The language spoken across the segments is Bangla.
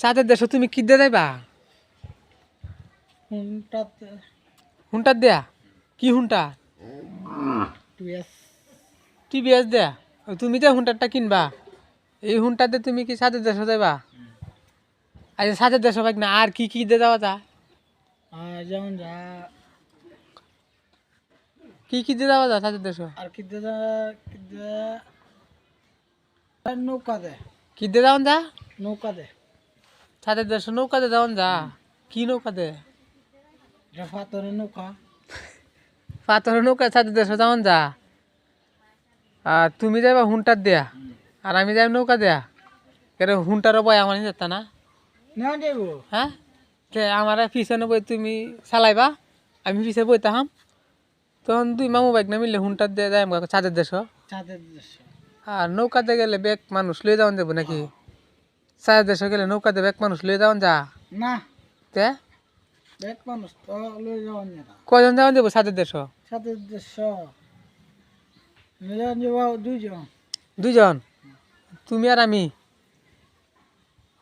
চাঁদের দেশ তুমি কি দিয়ে যাইবা? হুন্টার দেয়া? কি হুন্টা? টিভিএস দেয়া? তুমি যে হুন্টারটা কিনবা এই হুন্টাতে তুমি কি চাঁদের দেশে যাইবা? আচ্ছা চাঁদের দেশে বাইক না আর কি কি দিয়ে যাওয়া যা? যেমন যা কি কি দিয়ে যাওয়া যা চাঁদের দেশে? আর কি নৌকা দে, কি দিয়ে যাওয়ান যা? নৌকা দে, চাঁদের দেশে নৌকা দিয়ে যাওয়ান যা? কি নৌকা দে? পাথরের নৌকা। পাথরের নৌকা চাঁদের দেশে যাওয়ান যা? আর তুমি যাইবা হুন্টার দেয়া আর আমি যাই নৌকা দেয়া? কেন হুন্টারও বয় আমার যেত না? না দেবো হ্যাঁ আমার পিছনে বই তুমি চালাইবা আমি পিছিয়ে বইতাম তখন দুই মামু বাইক না মিললে হুন্টার দিয়ে যাই চাঁদের দেশ। চাঁদের দেশ। আর নৌকাতে গেলে বেগ মানুষ লয়ে যাওয়ান যাবো নাকি? চাঁদের দেশে গেলে নৌকাতে বেগ মানুষ লয়ে যাওয়ান যা? না তে এক মানুষ তো লয়ে যাওয়ার না। কয়জন যাওয়ান যাবো চাঁদের দেশ? চাঁদের দেশ মিলে যাবো দুইজন। দুইজন? তুমি আর আমি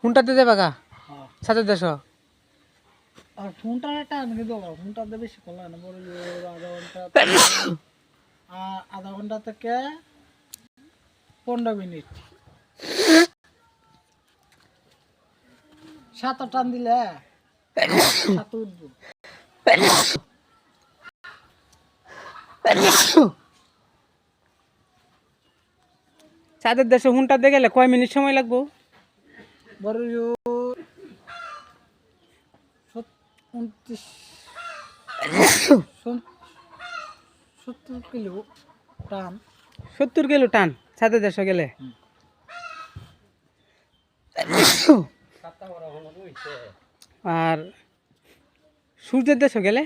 হুন্টাতে যাবা গা চাঁদের দেশ? আর ফোনটা টান কিন্তু ফোনটাতে বেশি করলে না বড় আধা ঘন্টা আধা ঘন্টা থেকে 15 মিনিট 7 টান দিলে 7 উঠবো। চাঁদের দেশে হুন্টাতে গেলে কয় মিনিট সময় লাগবো? বড় 70 কিলো টান। 70 কিলো টান চাঁদের দেশে গেলে? আর সূর্যের দেশে গেলে?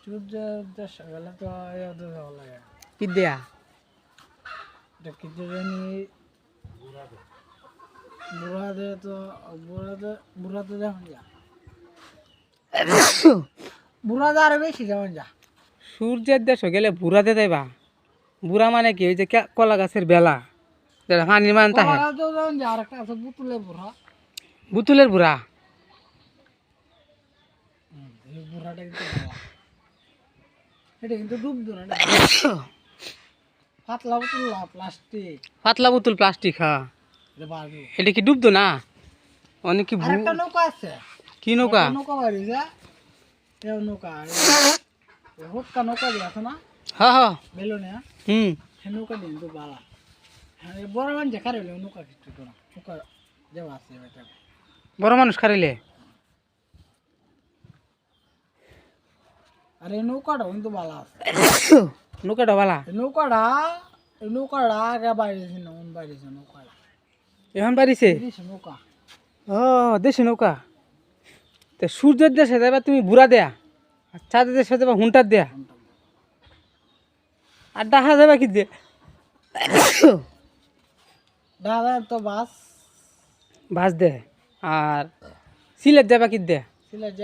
সূর্যের দেশ গেলে তো যাওয়া লাগে কি দেয়া? কি জানি বুড়াতে তো বুড়াতে যেমন যা বুড়াতে আরো বেশি যেমন যা। সূর্যের দেশে গেলে বুড়াতে যাইবা? বুড়া মানে কি ওই যে কলা গাছের বেলা যেটা পানির মান থাকে? যেমন যা আর একটা আছে বুতুলের বুড়া। বুতুলের বুড়া? এই বুড়াটা কিন্তু ভালো। এটা কিন্তু ডুবতো না, পাতলা বুতুল না প্লাস্টিক। পাতলা বোতল প্লাস্টিক? হ্যাঁ এটা পারবো। এটা কি ডুবতো না? অনেক কি আর একটা নৌকা আছে। কি নৌকা? নৌকা বাড়ি যা এও নৌকা হুক্কা নৌকা দিয়ে আছে না হ্যাঁ হ্যাঁ বেলুনে সে নৌকা দিয়ে কিন্তু বালা। হ্যাঁ বড় মানুষ খারে নৌকা কিছু তো না নৌকা যাওয়া আছে এটা। বড় মানুষ খারিলে? আর এই নৌকাটা কিন্তু বালা আছে। নৌকাটা বালা? এই নৌকাটা আগে বাইরেছে না বাইরেছে নৌকাটা এখন বাড়িছে? নৌকা ও দেশি নৌকা। তো সূর্যের দেশে যাবা তুমি বুড়া দেয়া আর চাঁদের দেশে যাবা হুন্টার দেয়া আর ডাহা যাবা কি দিয়ে? দাদা তো বাস বাস দে আর সিলেট যাবা কি দে? সিলেট